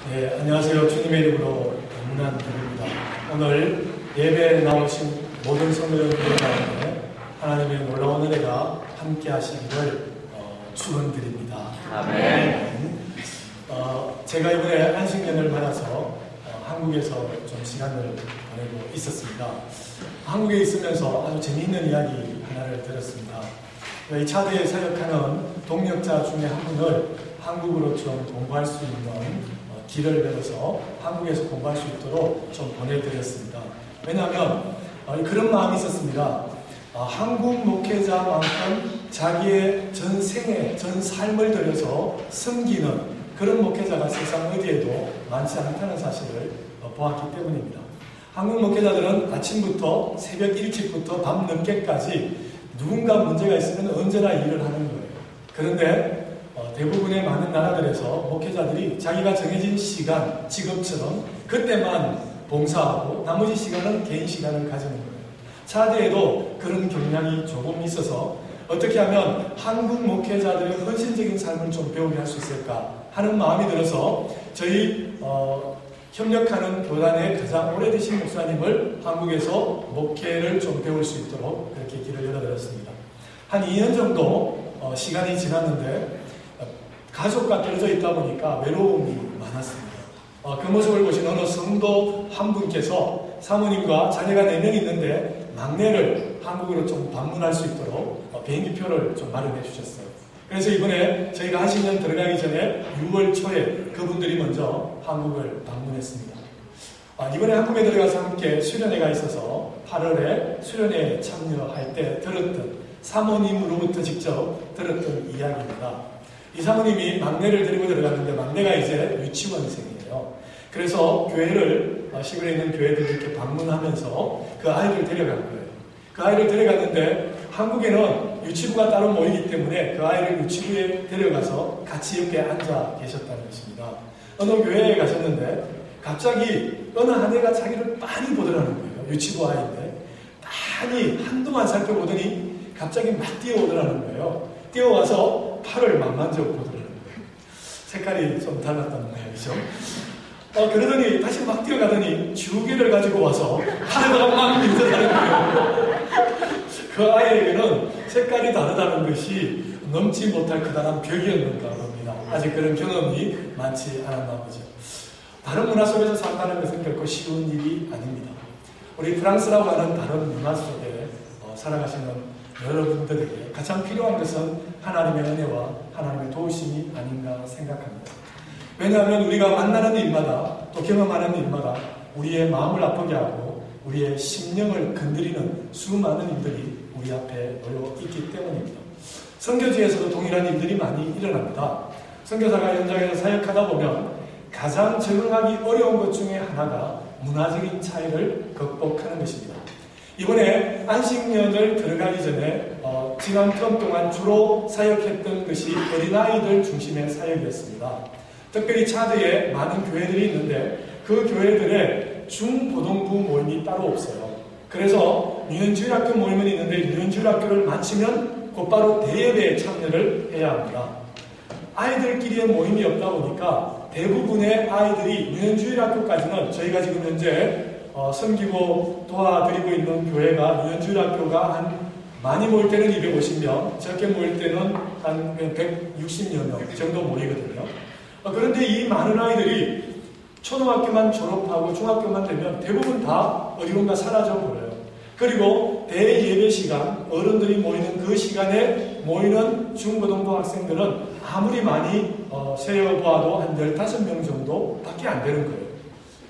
네, 안녕하세요. 주님의 이름으로 문안드립니다. 오늘 예배에 나오신 모든 성도님들 가운데 하나님의 놀라운 은혜가 함께 하시기를 축원드립니다. 아멘. 제가 이번에 안식년을 맞아서 한국에서 좀 시간을 보내고 있었습니다. 한국에 있으면서 아주 재미있는 이야기 하나를 들었습니다. 이 차대에 사역하는 동역자 중에 한 분을 한국으로 좀 공부할 수 있는 길을 열어서 한국에서 공부할 수 있도록 좀 보내드렸습니다. 왜냐하면 그런 마음이 있었습니다. 한국 목회자만큼 자기의 전 생애, 전 삶을 들여서 섬기는 그런 목회자가 세상 어디에도 많지 않다는 사실을 보았기 때문입니다. 한국 목회자들은 아침부터 새벽 일찍부터 밤 늦게까지 누군가 문제가 있으면 언제나 일을 하는 거예요. 그런데 대부분의 많은 나라들에서 목회자들이 자기가 정해진 시간, 직업처럼 그때만 봉사하고 나머지 시간은 개인 시간을 가지는 거예요. 차대에도 그런 경향이 조금 있어서 어떻게 하면 한국 목회자들의 헌신적인 삶을 좀 배우게 할 수 있을까 하는 마음이 들어서 저희 협력하는 교단의 가장 오래되신 목사님을 한국에서 목회를 좀 배울 수 있도록 그렇게 길을 열어드렸습니다. 한 2년 정도 시간이 지났는데 가족과 떨어져 있다 보니까 외로움이 많았습니다. 그 모습을 보신 어느 성도 한 분께서 사모님과 자녀가 4명 있는데 막내를 한국으로 좀 방문할 수 있도록 비행기표를 좀 마련해 주셨어요. 그래서 이번에 저희가 안식년 들어가기 전에 6월 초에 그분들이 먼저 한국을 방문했습니다. 이번에 한국에 들어가서 함께 수련회가 있어서 8월에 수련회에 참여할 때 들었던 사모님으로부터 직접 들었던 이야기입니다. 이 사모님이 막내를 데리고 들어갔는데 막내가 이제 유치원생이에요. 그래서 교회를 시골에 있는 교회들 이렇게 방문하면서 그 아이를 데려간 거예요. 그 아이를 데려갔는데 한국에는 유치부가 따로 모이기 때문에 그 아이를 유치부에 데려가서 같이 옆에 앉아 계셨다는 것입니다. 어느 교회에 가셨는데 갑자기 어느 한 애가 자기를 많이 보더라는 거예요. 유치부 아이인데 많이 한동안 살펴보더니 갑자기 막 뛰어오더라는 거예요. 뛰어와서 팔을 막 만져보더라는 거예요. 색깔이 좀 달랐다는 모양이죠. 그러더니 다시 막 뛰어가더니 주개를 가지고 와서 팔에다가 막 밀더라는 거예요. 그 아이에게는 색깔이 다르다는 것이 넘지 못할 커다란 벽이었는가 봅니다. 아직 그런 경험이 많지 않았나 보죠. 다른 문화 속에서 산다는 것은 결코 쉬운 일이 아닙니다. 우리 프랑스라고 하는 다른 문화 속에 살아가시는 여러분들에게 가장 필요한 것은 하나님의 은혜와 하나님의 도우심이 아닌가 생각합니다. 왜냐하면 우리가 만나는 일마다 또 경험하는 일마다 우리의 마음을 아프게 하고 우리의 심령을 건드리는 수많은 일들이 우리 앞에 놓여 있기 때문입니다. 선교지에서도 동일한 일들이 많이 일어납니다. 선교사가 현장에서 사역하다 보면 가장 적응하기 어려운 것 중에 하나가 문화적인 차이를 극복하는 것입니다. 이번에 안식년을 들어가기 전에 지난 텀 동안 주로 사역했던 것이 어린아이들 중심의 사역이었습니다. 특별히 차드에 많은 교회들이 있는데 그 교회들의 중고등부 모임이 따로 없어요. 그래서 유년주일학교 모임은 있는데 유년주일학교를 마치면 곧바로 대예배에 참여를 해야 합니다. 아이들끼리의 모임이 없다 보니까 대부분의 아이들이 유년주일학교까지는 저희가 지금 현재 섬기고 도와드리고 있는 교회가 유년주일학교가 한 많이 모일 때는 250명, 적게 모일 때는 한 160여 명 정도 모이거든요. 그런데 이 많은 아이들이 초등학교만 졸업하고 중학교만 되면 대부분 다 어디론가 사라져 버려요. 그리고 대예배 시간, 어른들이 모이는 그 시간에 모이는 중고등부 학생들은 아무리 많이 세어보아도 한 15명 정도밖에 안 되는 거예요.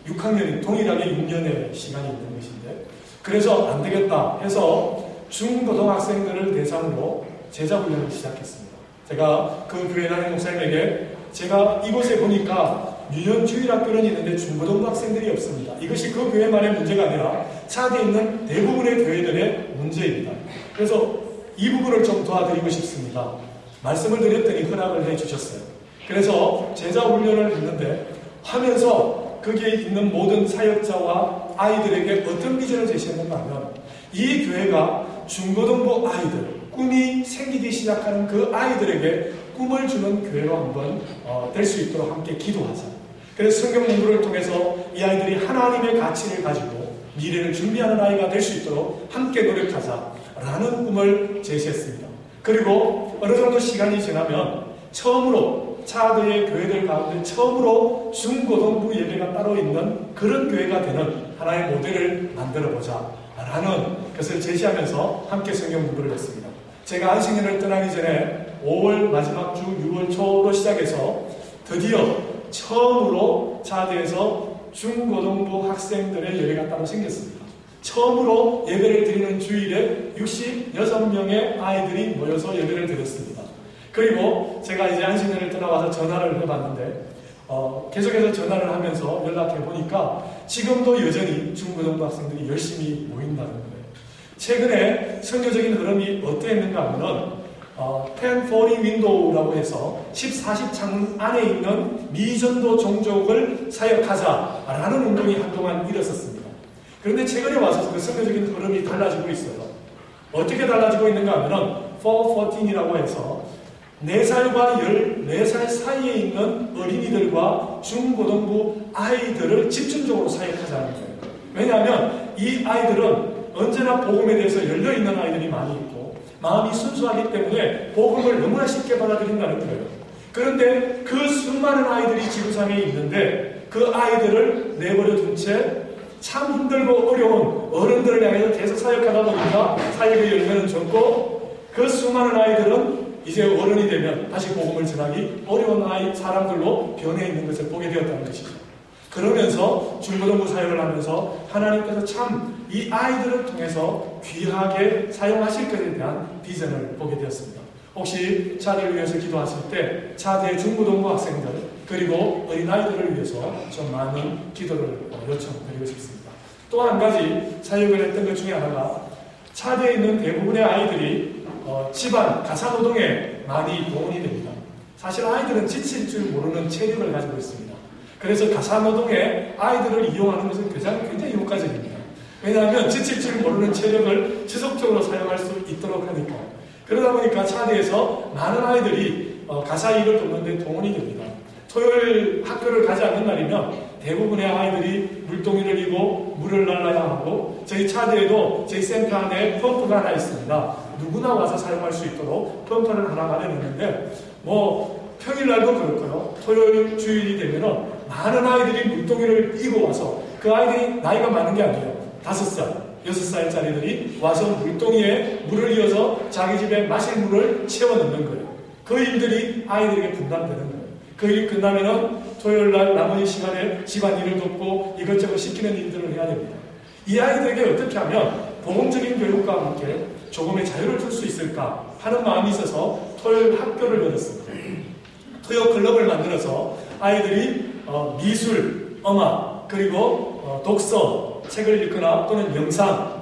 6학년이 동일하게 6년의 시간이 있는 것인데 그래서 안 되겠다 해서 중고등학생들을 대상으로 제자훈련을 시작했습니다. 제가 그 교회 다니는 목사님에게 제가 이곳에 보니까 유년주일학교는 있는데 중고등부 학생들이 없습니다. 이것이 그 교회만의 문제가 아니라 차대에 있는 대부분의 교회들의 문제입니다. 그래서 이 부분을 좀 도와드리고 싶습니다. 말씀을 드렸더니 허락을 해주셨어요. 그래서 제자훈련을 했는데 하면서 거기에 있는 모든 사역자와 아이들에게 어떤 비전을 제시했는가 하면 이 교회가 중고등부 아이들, 꿈이 생기기 시작하는 그 아이들에게 꿈을 주는 교회로 한번 될 수 있도록 함께 기도하자. 그래서 성경 공부를 통해서 이 아이들이 하나님의 가치를 가지고 미래를 준비하는 아이가 될 수 있도록 함께 노력하자라는 꿈을 제시했습니다. 그리고 어느 정도 시간이 지나면 처음으로 차대의 교회들 가운데 처음으로 중고등부 예배가 따로 있는 그런 교회가 되는 하나의 모델을 만들어보자 라는 것을 제시하면서 함께 성경 공부를 했습니다. 제가 안식년을 떠나기 전에 5월 마지막 주 6월 초로 시작해서 드디어 처음으로 차대에서 중고등부 학생들의 예배가 따로 생겼습니다. 처음으로 예배를 드리는 주일에 66명의 아이들이 모여서 예배를 드렸습니다. 그리고 제가 이제 안식년을 떠나와서 전화를 해봤는데 계속해서 전화를 하면서 연락해보니까 지금도 여전히 중고등부 학생들이 열심히 모인다는 거예요. 최근에 선교적인 흐름이 어떠했는가 하면은 1040 윈도우라고 해서 14시 창문 안에 있는 미전도 종족을 사역하자라는 운동이 한동안 일었었습니다. 그런데 최근에 와서 그 선교적인 흐름이 달라지고 있어요. 어떻게 달라지고 있는가 하면은 414이라고 해서 4살과 14살 사이에 있는 어린이들과 중고등부 아이들을 집중적으로 사역하자는 거예요. 왜냐하면 이 아이들은 언제나 복음에 대해서 열려있는 아이들이 많이 있고 마음이 순수하기 때문에 복음을 너무나 쉽게 받아들인다는 거예요. 그런데 그 수많은 아이들이 지구상에 있는데 그 아이들을 내버려 둔 채 참 힘들고 어려운 어른들을 향해서 계속 사역하다 보니까 사역의 열매는 적고 그 수많은 아이들은 이제 어른이 되면 다시 복음을 전하기 어려운 사람들로 변해 있는 것을 보게 되었다는 것이죠. 그러면서 중고등부 사역을 하면서 하나님께서 참 이 아이들을 통해서 귀하게 사용하실 것에 대한 비전을 보게 되었습니다. 혹시 차대를 위해서 기도하실 때 차대 중고등부 학생들 그리고 어린아이들을 위해서 좀 많은 기도를 요청드리고 싶습니다. 또 한 가지 사역을 했던 것 중에 하나가 차대에 있는 대부분의 아이들이 집안 가사노동에 많이 동원이 됩니다. 사실 아이들은 지칠 줄 모르는 체력을 가지고 있습니다. 그래서 가사노동에 아이들을 이용하는 것은 굉장히 효과적입니다. 왜냐하면 지칠 줄 모르는 체력을 지속적으로 사용할 수 있도록 하니까. 그러다 보니까 차대에서 많은 아이들이 가사 일을 돕는데 동원이 됩니다. 토요일 학교를 가지 않는 날이면 대부분의 아이들이 물동이를 이고 물을 날라야 하고 저희 차대에도 저희 센터 안에 펌프가 하나 있습니다. 누구나 와서 사용할 수 있도록 펌프를 하나 마련했는데 평일날도 그렇고요. 토요일 주일이 되면은 많은 아이들이 물동이를 이고 와서 그 아이들이 나이가 많은 게 아니에요. 5살, 6살짜리들이 와서 물동이에 물을 이어서 자기 집에 마실 물을 채워 넣는 거예요. 그 일들이 아이들에게 분담되는 거예요. 그 일이 끝나면은 토요일날 나머지 시간에 집안일을 돕고 이것저것 시키는 일들을 해야 됩니다. 이 아이들에게 어떻게 하면 복음적인 교육과 함께 조금의 자유를 줄 수 있을까 하는 마음이 있어서 토요일 학교를 열었습니다. 토요 클럽을 만들어서 아이들이 미술, 음악, 그리고 독서, 책을 읽거나 또는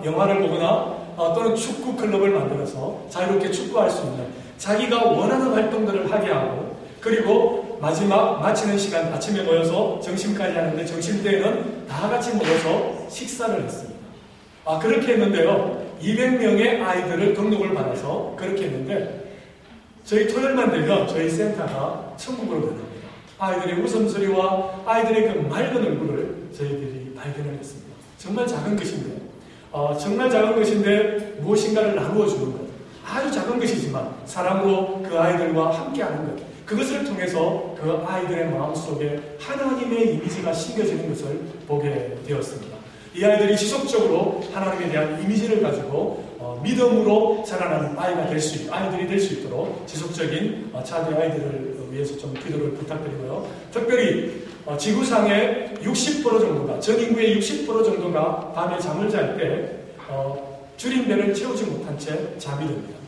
영화를 보거나 또는 축구 클럽을 만들어서 자유롭게 축구할 수 있는 자기가 원하는 활동들을 하게 하고 그리고 마지막 마치는 시간 아침에 모여서 점심까지 하는데 점심때에는 다 같이 모여서 식사를 했습니다. 그렇게 했는데요. 200명의 아이들을 등록을 받아서 그렇게 했는데 저희 토요일만 되면 저희 센터가 천국으로 변합니다. 아이들의 웃음소리와 아이들의 그 맑은 얼굴을 저희들이 발견을 했습니다. 정말 작은 것인데 무엇인가를 나누어 주는 것. 아주 작은 것이지만 사랑으로 그 아이들과 함께하는 것. 그것을 통해서 그 아이들의 마음속에 하나님의 이미지가 심겨지는 것을 보게 되었습니다. 이 아이들이 지속적으로 하나님에 대한 이미지를 가지고 믿음으로 자라나는 아이들이 될 수 있도록 지속적인 차대 아이들을 위해서 좀 기도를 부탁드리고요. 특별히 지구상의 60% 정도가 전 인구의 60% 정도가 밤에 잠을 잘 때 줄인 배를 채우지 못한 채 잠이 듭니다.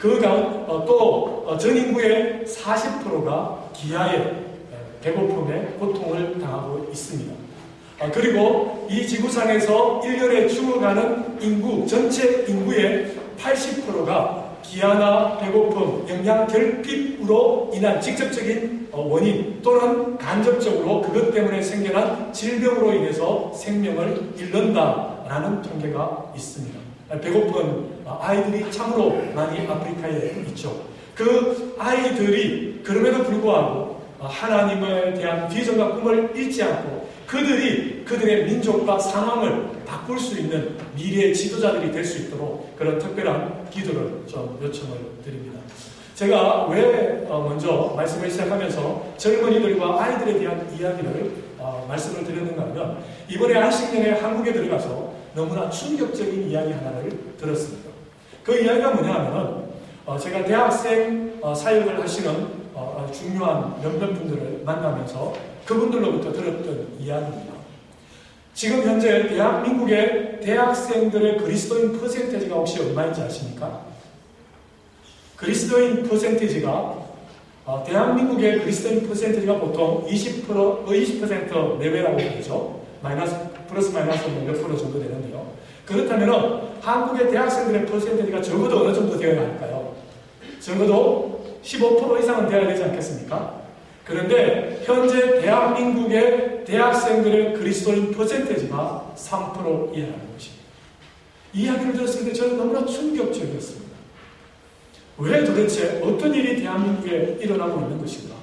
또 전 인구의 40%가 기아에 배고픔에 고통을 당하고 있습니다. 그리고 이 지구상에서 1년에 죽어가는 전체 인구의 80%가 기아나 배고픔, 영양 결핍으로 인한 직접적인 원인 또는 간접적으로 그것 때문에 생겨난 질병으로 인해서 생명을 잃는다라는 통계가 있습니다. 배고픈 아이들이 참으로 많이 아프리카에 있죠. 그 아이들이 그럼에도 불구하고 하나님에 대한 비전과 꿈을 잃지 않고 그들이 그들의 민족과 상황을 바꿀 수 있는 미래의 지도자들이 될 수 있도록 그런 특별한 기도를 좀 요청을 드립니다. 제가 왜 먼저 말씀을 시작하면서 젊은이들과 아이들에 대한 이야기를 말씀을 드렸는가 하면 이번에 안식년에 한국에 들어가서 너무나 충격적인 이야기 하나를 들었습니다. 그 이야기가 뭐냐 하면 제가 대학생 사역을 하시는 중요한 몇몇 분들을 만나면서 그분들로부터 들었던 이야기입니다. 지금 현재 대한민국의 대학생들의 그리스도인 퍼센테이지가 혹시 얼마인지 아십니까? 그리스도인 퍼센테이지가 대한민국의 그리스도인 퍼센테이지가 보통 20% 내외라고 되죠. 플러스 마이너스 몇 프로 정도 되는데요. 그렇다면 한국의 대학생들의 퍼센테이지가 적어도 어느 정도 되어야 할까요? 적어도 15% 이상은 되어야 되지 않겠습니까? 그런데 현재 대한민국의 대학생들의 그리스도인 퍼센테이지가 3% 이하라는 것입니다. 이 이야기를 들었을 때 저는 너무나 충격적이었습니다. 왜 도대체 어떤 일이 대한민국에 일어나고 있는 것인가?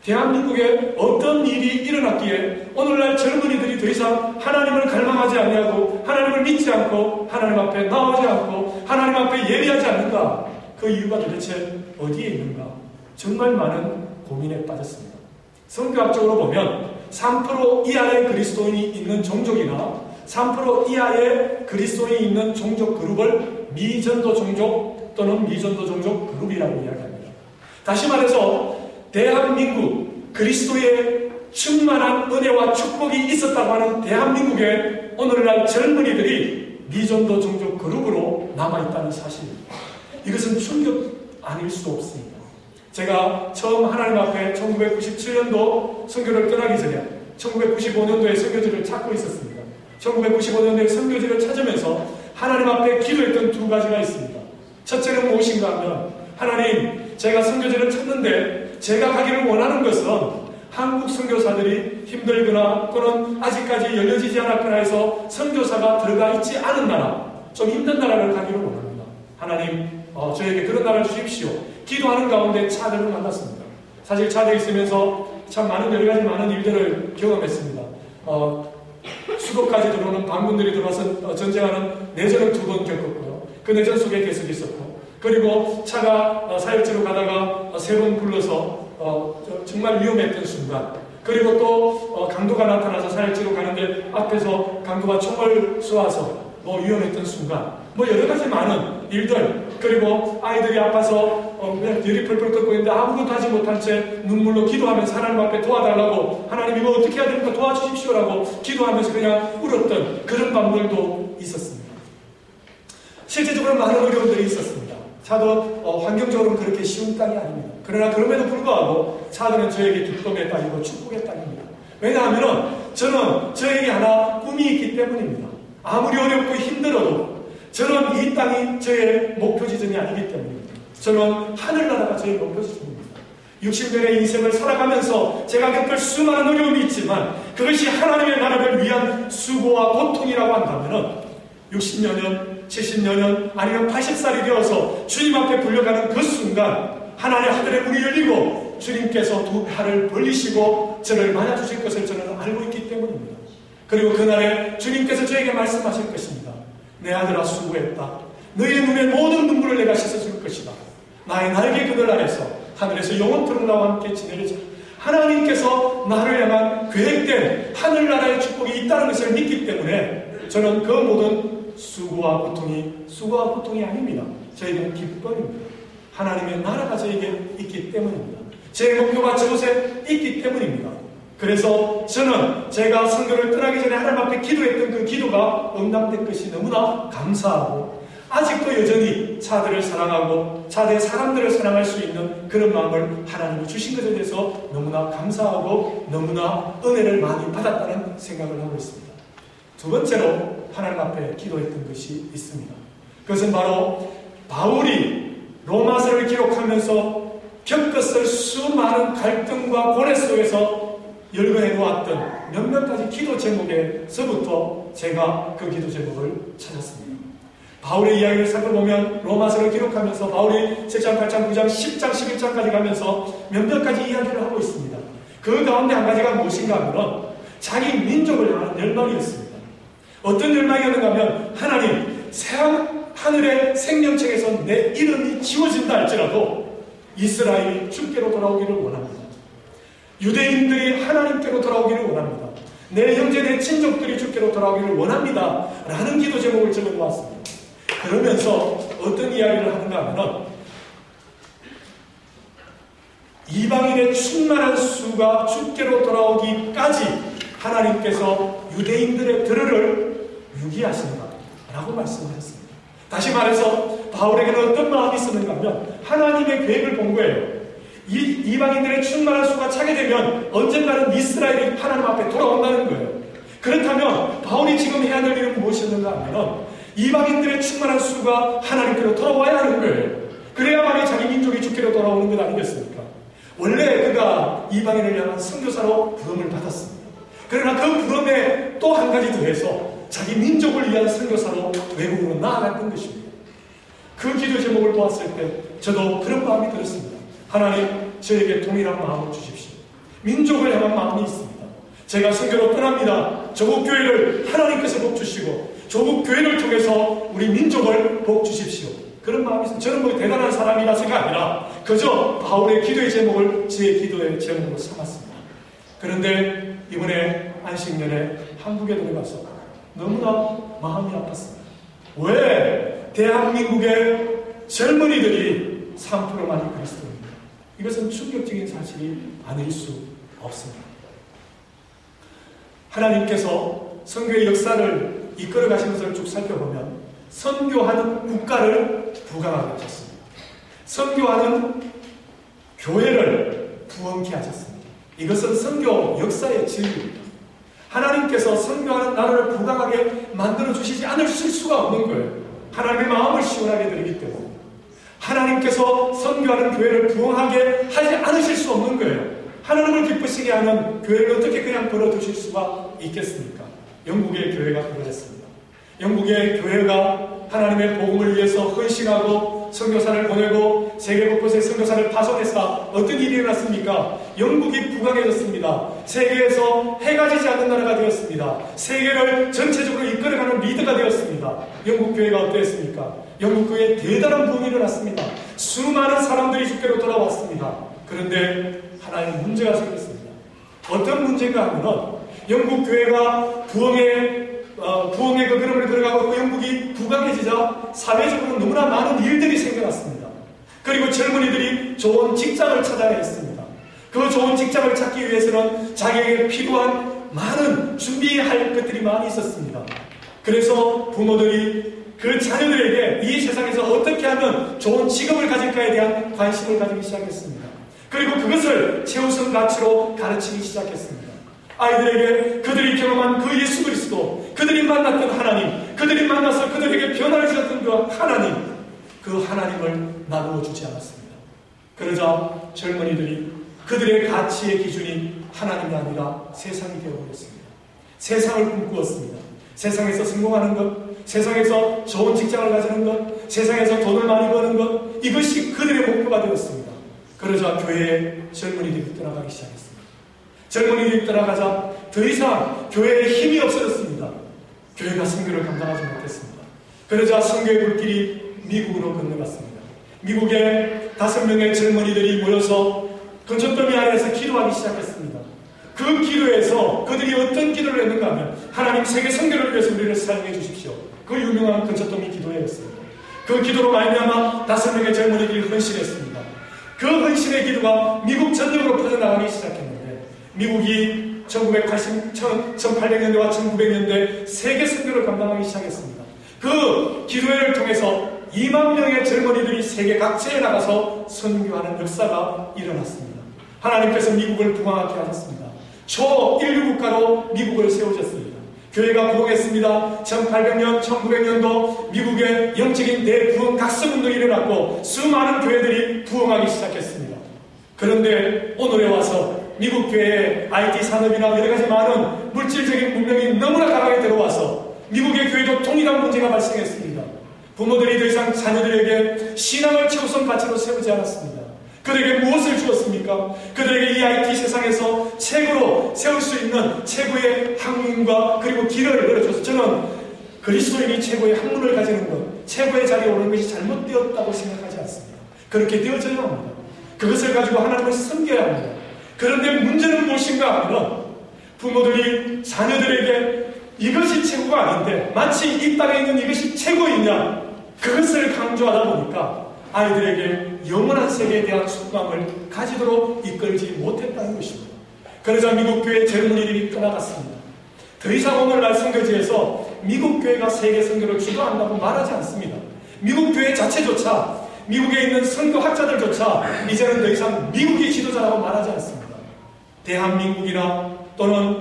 대한민국에 어떤 일이 일어났기에 오늘날 젊은이들이 더 이상 하나님을 갈망하지 아니하고 하나님을 믿지 않고 하나님 앞에 나오지 않고 하나님 앞에 예배하지 않는가? 그 이유가 도대체 어디에 있는가? 정말 많은 고민에 빠졌습니다. 성경학적으로 보면 3% 이하의 그리스도인이 있는 종족이나 3% 이하의 그리스도인이 있는 종족 그룹을 미전도 종족 또는 미전도 종족 그룹이라고 이야기합니다. 다시 말해서 대한민국 그리스도의 충만한 은혜와 축복이 있었다고 하는 대한민국의 오늘날 젊은이들이 미전도 종족 그룹으로 남아있다는 사실입니다. 이것은 충격 아닐 수 없습니다. 제가 처음 하나님 앞에 1997년도 선교를 떠나기 전에 1995년도에 선교지를 찾고 있었습니다. 1995년도에 선교지를 찾으면서 하나님 앞에 기도했던 두 가지가 있습니다. 첫째는 무엇인가 하면 하나님, 제가 선교지를 찾는데 제가 가기를 원하는 것은 한국 선교사들이 힘들거나 또는 아직까지 열려지지 않았거나 해서 선교사가 들어가 있지 않은 나라, 좀 힘든 나라를 가기를 원합니다. 하나님, 저에게 그런 나라를 주십시오. 기도하는 가운데 차들을 만났습니다. 사실 차들에 있으면서 참 여러 가지 많은 일들을 경험했습니다. 수도까지 들어오는 반군들이 들어와서 전쟁하는 내전을 2번 겪었고요. 그 내전 속에 계속 있었고, 그리고 차가 사역지로 가다가 3번 불러서 정말 위험했던 순간, 그리고 또 강도가 나타나서 사역지로 가는데 앞에서 강도가 총을 쏘아서 위험했던 순간, 여러 가지 많은 일들, 그리고 아이들이 아파서 그냥 열이 펄펄 끓고 있는데 아무것도 하지 못한 채 눈물로 기도하면서 하나님 앞에 도와달라고, 하나님 이거 어떻게 해야 됩니까? 도와주십시오라고 기도하면서 그냥 울었던 그런 밤들도 있었습니다. 실제적으로 많은 어려움들이 있었습니다. 차도 환경적으로는 그렇게 쉬운 땅이 아닙니다. 그러나 그럼에도 불구하고 차도는 저에게 기쁨의 땅이고 축복의 땅입니다. 왜냐하면 저는 저에게 하나 꿈이 있기 때문입니다. 아무리 어렵고 힘들어도 저는 이 땅이 저의 목표 지점이 아니기 때문입니다. 저는 하늘나라가 저의 목표 지점입니다. 60년의 인생을 살아가면서 제가 겪을 수많은 어려움이 있지만 그것이 하나님의 나라를 위한 수고와 고통이라고 한다면 60여 년, 70여 년 아니면 80살이 되어서 주님 앞에 불려가는 그 순간 하나님의 하늘의 문이 열리고 주님께서 두 팔을 벌리시고 저를 맞아주실 것을 저는 알고 있기 때문입니다. 그리고 그날에 주님께서 저에게 말씀하실 것입니다. 내 아들아 수고했다. 너의 눈에 모든 눈물을 내가 씻어줄 것이다. 나의 날개 그늘 아래서 하늘에서 영원토록 나와 함께 지내리자. 하나님께서 나를 향한 계획된 하늘나라의 축복이 있다는 것을 믿기 때문에 저는 그 모든 수고와 고통이 아닙니다. 저에게는 기쁨입니다. 하나님의 나라가 저에게 있기 때문입니다. 제 목표가 저곳에 있기 때문입니다. 그래서 저는 제가 선교를 떠나기 전에 하나님 앞에 기도했던 그 기도가 응답된 것이 너무나 감사하고 아직도 여전히 차들을 사랑하고 차대의 사람들을 사랑할 수 있는 그런 마음을 하나님이 주신 것에 대해서 너무나 감사하고 너무나 은혜를 많이 받았다는 생각을 하고 있습니다. 두 번째로 하나님 앞에 기도했던 것이 있습니다. 그것은 바로 바울이 로마서를 기록하면서 겪었을 수많은 갈등과 고뇌 속에서 열거해 놓았던 몇몇 가지 기도 제목에서부터 제가 그 기도 제목을 찾았습니다. 바울의 이야기를 살펴보면 로마서를 기록하면서 바울이 7장, 8장, 9장, 10장, 11장까지 가면서 몇몇 가지 이야기를 하고 있습니다. 그 가운데 한 가지가 무엇인가 하면 자기 민족을 향한 열망이었습니다. 어떤 열망이었는가 하면 하나님, 하늘의 생명책에서 내 이름이 지워진다 할지라도 이스라엘이 주께로 돌아오기를 원합니다. 유대인들이 하나님께로 돌아오기를 원합니다. 내 형제, 내 친족들이 주께로 돌아오기를 원합니다. 라는 기도 제목을 적어놓았습니다. 그러면서 어떤 이야기를 하는가 하면 이방인의 충만한 수가 주께로 돌아오기까지 하나님께서 유대인들의 들을 유기하신다 라고 말씀을 했습니다. 다시 말해서 바울에게는 어떤 마음이 있었는가 하면 하나님의 계획을 본 거예요. 이방인들의 충만한 수가 차게 되면 언젠가는 이스라엘이 하나님 앞에 돌아온다는 거예요. 그렇다면 바울이 지금 해야 될 일은 무엇이었는가 하면 이방인들의 충만한 수가 하나님께로 돌아와야 하는 거예요. 그래야만이 자기 민족이 주께로 돌아오는 것 아니겠습니까? 원래 그가 이방인을 향한 선교사로 부름을 받았습니다. 그러나 그 부름에 또 한 가지 더해서 자기 민족을 위한 선교사로 외국으로 나아갔던 것입니다. 그 기도 제목을 보았을 때 저도 그런 마음이 들었습니다. 하나님, 저에게 동일한 마음을 주십시오. 민족을 향한 마음이 있습니다. 제가 선교로 떠납니다. 조국 교회를 하나님께서 복 주시고 조국 교회를 통해서 우리 민족을 복 주십시오. 그런 마음이 있습니다. 저는 뭐 대단한 사람이라서가 아니라 그저 바울의 기도의 제목을 제 기도의 제목으로 삼았습니다. 그런데 이번에 안식년에 한국에 들어가서 너무나 마음이 아팠습니다. 왜 대한민국의 젊은이들이 3%만이 그리스도입니다. 이것은 충격적인 사실이 아닐 수 없습니다. 하나님께서 선교의 역사를 이끌어 가신 것을 쭉 살펴보면 선교하는 국가를 부강하게 하셨습니다. 선교하는 교회를 부흥케 하셨습니다. 이것은 선교 역사의 진리입니다. 하나님께서 선교하는 나라를 부강하게 만들어 주시지 않으실 수가 없는 거예요. 하나님의 마음을 시원하게 드리기 때문에. 하나님께서 선교하는 교회를 부흥하게 하지 않으실 수 없는 거예요. 하나님을 기쁘시게 하는 교회를 어떻게 그냥 벌어두실 수가 있겠습니까? 영국의 교회가 그러했습니다. 영국의 교회가 하나님의 복음을 위해서 헌신하고 선교사를 보내고 세계 곳곳에 선교사를 파송해서 어떤 일이 일어났습니까? 영국이 부강해졌습니다. 세계에서 해가 지지 않는 나라가 되었습니다. 세계를 전체적으로 이끌어가는 리더가 되었습니다. 영국 교회가 어땠습니까? 영국 교회에 대단한 부흥이 일어났습니다. 수많은 사람들이 주께로 돌아왔습니다. 그런데 하나의 문제가 생겼습니다. 어떤 문제인가 하면 영국 교회가 부흥의 그 걸음을 들어가고 그 영국이 부강해지자 사회적으로 너무나 많은 일들이 생겨났습니다. 그리고 젊은이들이 좋은 직장을 찾아야 했습니다. 그 좋은 직장을 찾기 위해서는 자기에게 필요한 많은 준비할 것들이 많이 있었습니다. 그래서 부모들이 그 자녀들에게 이 세상에서 어떻게 하면 좋은 직업을 가질까에 대한 관심을 가지기 시작했습니다. 그리고 그것을 최우선 가치로 가르치기 시작했습니다. 아이들에게 그들이 경험한 그 예수 그리스도, 그들이 만났던 하나님, 그들이 만나서 그들에게 변화를 주셨던 그 하나님, 그 하나님을 나누어 주지 않았습니다. 그러자 젊은이들이 그들의 가치의 기준이 하나님이 아니라 세상이 되어버렸습니다. 세상을 꿈꾸었습니다. 세상에서 성공하는 것, 세상에서 좋은 직장을 가지는 것, 세상에서 돈을 많이 버는 것, 이것이 그들의 목표가 되었습니다. 그러자 교회에 젊은이들이 떠나가기 시작했습니다. 젊은이들이 떠나가자 더 이상 교회에 힘이 없어졌습니다. 교회가 선교를 감당하지 못했습니다. 그러자 선교의 불길이 미국으로 건너갔습니다. 미국에 5명의 젊은이들이 모여서 근처더미 아래에서 기도하기 시작했습니다. 그 기도에서 그들이 어떤 기도를 했는가 하면 하나님 세계 선교를 위해서 우리를 사용해 주십시오. 그 유명한 근처더미 기도회였습니다. 그 기도로 말미암아 5명의 젊은이들이 헌신했습니다. 그 헌신의 기도가 미국 전역으로 퍼져나가기 시작했는데 미국이 1800년대와 1900년대 세계 선교를 감당하기 시작했습니다. 그 기도회를 통해서 2만 명의 젊은이들이 세계 각지에 나가서 선교하는 역사가 일어났습니다. 하나님께서 미국을 부강하게 하셨습니다. 초인류 국가로 미국을 세우셨습니다. 교회가 부흥했습니다. 1800년, 1900년도 미국의 영적인 대부흥 각성운동이 일어났고 수많은 교회들이 부흥하기 시작했습니다. 그런데 오늘에 와서 미국 교회에 IT 산업이나 여러 가지 많은 물질적인 문명이 너무나 강하게 들어와서 미국의 교회도 동일한 문제가 발생했습니다. 부모들이 더 이상 자녀들에게 신앙을 최우선 가치로 세우지 않았습니다. 그들에게 무엇을 주었습니까? 그들에게 이 IT 세상에서 최고로 세울 수 있는 최고의 학문과 그리고 길을 열어줘서 저는 그리스도인이 최고의 학문을 가지는 것, 최고의 자리에 오르는 것이 잘못되었다고 생각하지 않습니다. 그렇게 되어져야 합니다. 그것을 가지고 하나님을 섬겨야 합니다. 그런데 문제는 무엇인가 하면 부모들이 자녀들에게 이것이 최고가 아닌데 마치 이 땅에 있는 이것이 최고이냐 그것을 강조하다 보니까 아이들에게 영원한 세계에 대한 소망을 가지도록 이끌지 못했다는 것입니다. 그러자 미국 교회 젊은이들이 떠나갔습니다. 더 이상 오늘날 선교지에서 미국 교회가 세계 선교를 주도한다고 말하지 않습니다. 미국 교회 자체조차 미국에 있는 선교학자들조차 이제는 더 이상 미국이 지도자라고 말하지 않습니다. 대한민국이나 또는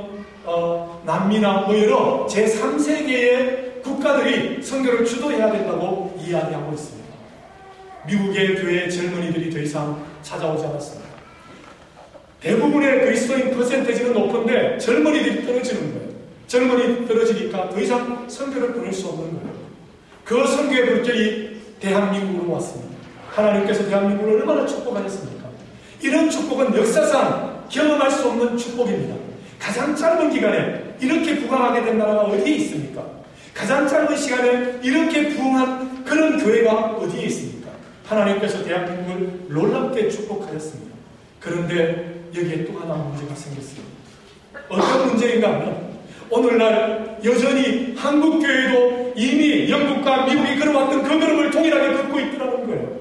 남미나 뭐 여러 제3세계의 국가들이 선교를 주도해야 된다고 이야기하고 있습니다. 미국의 교회 젊은이들이 더 이상 찾아오지 않았습니다. 대부분의 그리스도인 퍼센테이지는 높은데 젊은이들이 떨어지는 거예요. 젊은이 떨어지니까 더 이상 선교를 보낼 수 없는 거예요. 그 선교의 물결이 대한민국으로 왔습니다. 하나님께서 대한민국을 얼마나 축복하셨습니까? 이런 축복은 역사상 경험할 수 없는 축복입니다. 가장 짧은 기간에 이렇게 부강하게 된 나라가 어디에 있습니까? 가장 짧은 시간에 이렇게 부흥한 그런 교회가 어디에 있습니까? 하나님께서 대한민국을 놀랍게 축복하셨습니다. 그런데 여기에 또 하나 문제가 생겼습니다. 어떤 문제인가 하면 오늘날 여전히 한국교회도 이미 영국과 미국이 걸어왔던 그 걸음을 동일하게 걷고 있더라는 거예요.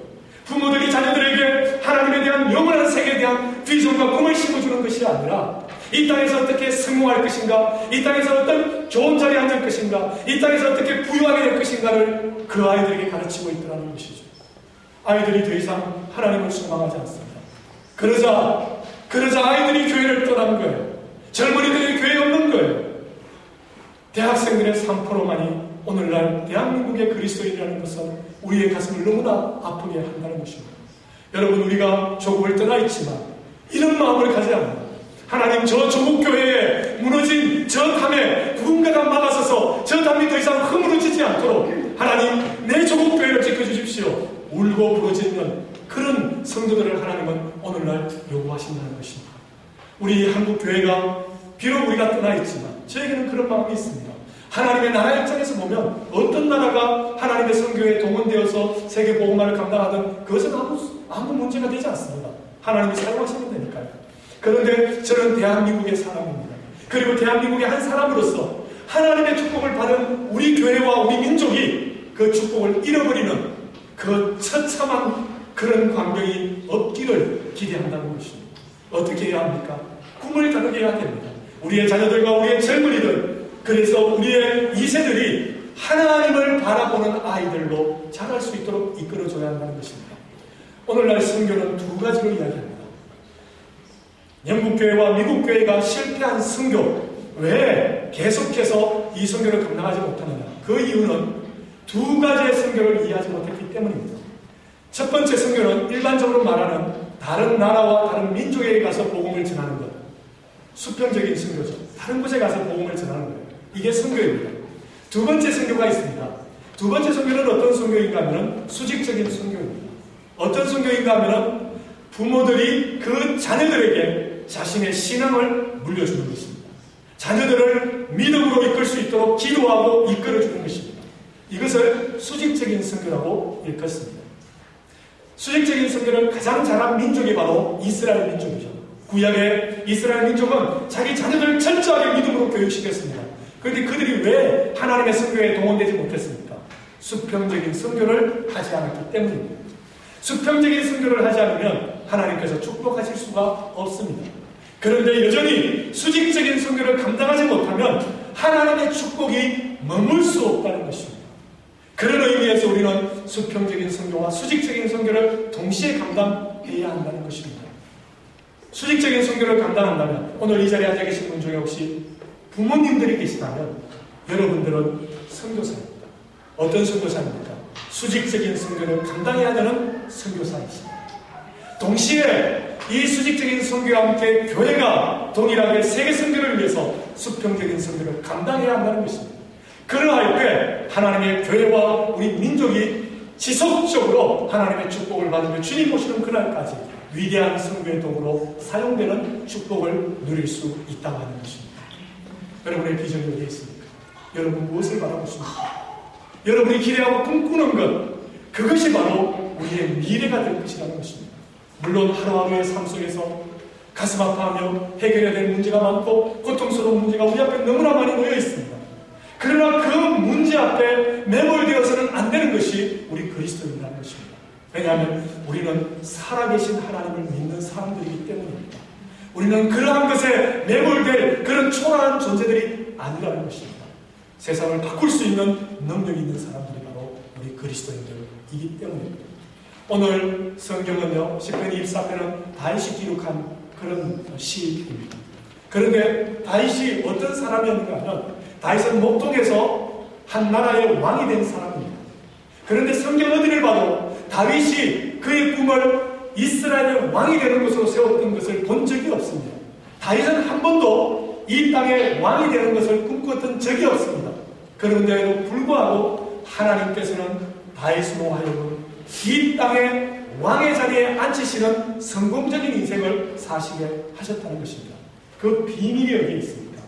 부모들이 자녀들에게 하나님에 대한 영원한 세계에 대한 비전과 꿈을 심어주는 것이 아니라 이 땅에서 어떻게 성공할 것인가, 이 땅에서 어떤 좋은 자리에 앉을 것인가, 이 땅에서 어떻게 부유하게 될 것인가를 그 아이들에게 가르치고 있더라는 것이죠. 아이들이 더 이상 하나님을 소망하지 않습니다. 그러자 아이들이 교회를 떠난 거예요. 젊은이들이 교회에 없는 거예요. 대학생들의 3%만이 오늘날 대한민국의 그리스도인이라는 것은 우리의 가슴을 너무나 아프게 한다는 것입니다. 여러분, 우리가 조국을 떠나 있지만 이런 마음을 가져야 합니다. 하나님, 저 조국 교회에 무너진 저 담에 누군가가 막아서서 저 담이 더 이상 허물어지지 않도록 하나님, 내 조국 교회를 지켜주십시오. 울고 부러지는 그런 성도들을 하나님은 오늘날 요구하신다는 것입니다. 우리 한국 교회가 비록 우리가 떠나 있지만 저에게는 그런 마음이 있습니다. 하나님의 나라 입장에서 보면 어떤 나라가 하나님의 선교에 동원되어서 세계 복음화를 감당하든 그것은 아무 문제가 되지 않습니다. 하나님이 사용하시면 되니까요. 그런데 저는 대한민국의 사람입니다. 그리고 대한민국의 한 사람으로서 하나님의 축복을 받은 우리 교회와 우리 민족이 그 축복을 잃어버리는 그 처참한 그런 광경이 없기를 기대한다는 것입니다. 어떻게 해야 합니까? 꿈을 다르게 해야 됩니다. 우리의 자녀들과 우리의 젊은이들, 그래서 우리의 2세들이 하나님을 바라보는 아이들로 자랄 수 있도록 이끌어줘야 한다는 것입니다. 오늘날 선교는 두 가지로 이야기합니다. 영국교회와 미국교회가 실패한 선교, 왜 계속해서 이 선교를 감당하지 못하느냐? 그 이유는 두 가지의 선교를 이해하지 못했기 때문입니다. 첫 번째 선교는 일반적으로 말하는 다른 나라와 다른 민족에 가서 복음을 전하는 것. 수평적인 선교죠. 다른 곳에 가서 복음을 전하는 거예요. 이게 선교입니다. 두 번째 선교가 있습니다. 두 번째 선교는 어떤 선교인가 하면 수직적인 선교입니다. 어떤 선교인가 하면 부모들이 그 자녀들에게 자신의 신앙을 물려주는 것입니다. 자녀들을 믿음으로 이끌 수 있도록 기도하고 이끌어주는 것입니다. 이것을 수직적인 선교라고 일컫습니다. 수직적인 선교를 가장 잘한 민족이 바로 이스라엘 민족이죠. 구약의 이스라엘 민족은 자기 자녀들을 철저하게 믿음으로 교육시켰습니다. 그런데 그들이 왜 하나님의 선교에 동원되지 못했습니까? 수평적인 선교를 하지 않았기 때문입니다. 수평적인 선교를 하지 않으면 하나님께서 축복하실 수가 없습니다. 그런데 여전히 수직적인 선교를 감당하지 못하면 하나님의 축복이 머물 수 없다는 것입니다. 그런 의미에서 우리는 수평적인 선교와 수직적인 선교를 동시에 감당해야 한다는 것입니다. 수직적인 선교를 감당한다면 오늘 이 자리에 앉아 계신 분 중에 혹시 부모님들이 계시다면 여러분들은 선교사입니다. 어떤 선교사입니까? 수직적인 선교를 감당해야 되는 선교사이십니다. 동시에 이 수직적인 선교와 함께 교회가 동일하게 세계 선교를 위해서 수평적인 선교를 감당해야 한다는 것입니다. 그러할 때 하나님의 교회와 우리 민족이 지속적으로 하나님의 축복을 받으며 주님 오시는 그날까지 위대한 선교의 도구로 사용되는 축복을 누릴 수 있다고 하는 것입니다. 여러분의 비전이 어디에 있습니까? 여러분 무엇을 바라보십니까? 여러분이 기대하고 꿈꾸는 것, 그것이 바로 우리의 미래가 될 것이라는 것입니다. 물론 하루하루의 삶 속에서 가슴 아파하며 해결해야 될 문제가 많고 고통스러운 문제가 우리 앞에 너무나 많이 놓여 있습니다. 그러나 그 문제 앞에 매몰되어서는 안 되는 것이 우리 그리스도인이라는 것입니다. 왜냐하면 우리는 살아계신 하나님을 믿는 사람들이기 때문입니다. 우리는 그러한 것에 매몰될 그런 초라한 존재들이 아니라는 것입니다. 세상을 바꿀 수 있는 능력이 있는 사람들이 바로 우리 그리스도인들이기 때문입니다. 오늘 성경은요, 시편 24편은 다윗이 기록한 그런 시입니다. 그런데 다윗이 어떤 사람이었는가 하면 다윗은 목동에서 한 나라의 왕이 된 사람입니다. 그런데 성경 어디를 봐도 다윗이 그의 꿈을 이스라엘의 왕이 되는 것으로 세웠던 것을 본 적이 없습니다. 다윗은 한 번도 이 땅의 왕이 되는 것을 꿈꿨던 적이 없습니다. 그런데도 불구하고 하나님께서는 다윗으로 하여금 이 땅의 왕의 자리에 앉히시는 성공적인 인생을 사시게 하셨다는 것입니다. 그 비밀이 여기에 있습니다.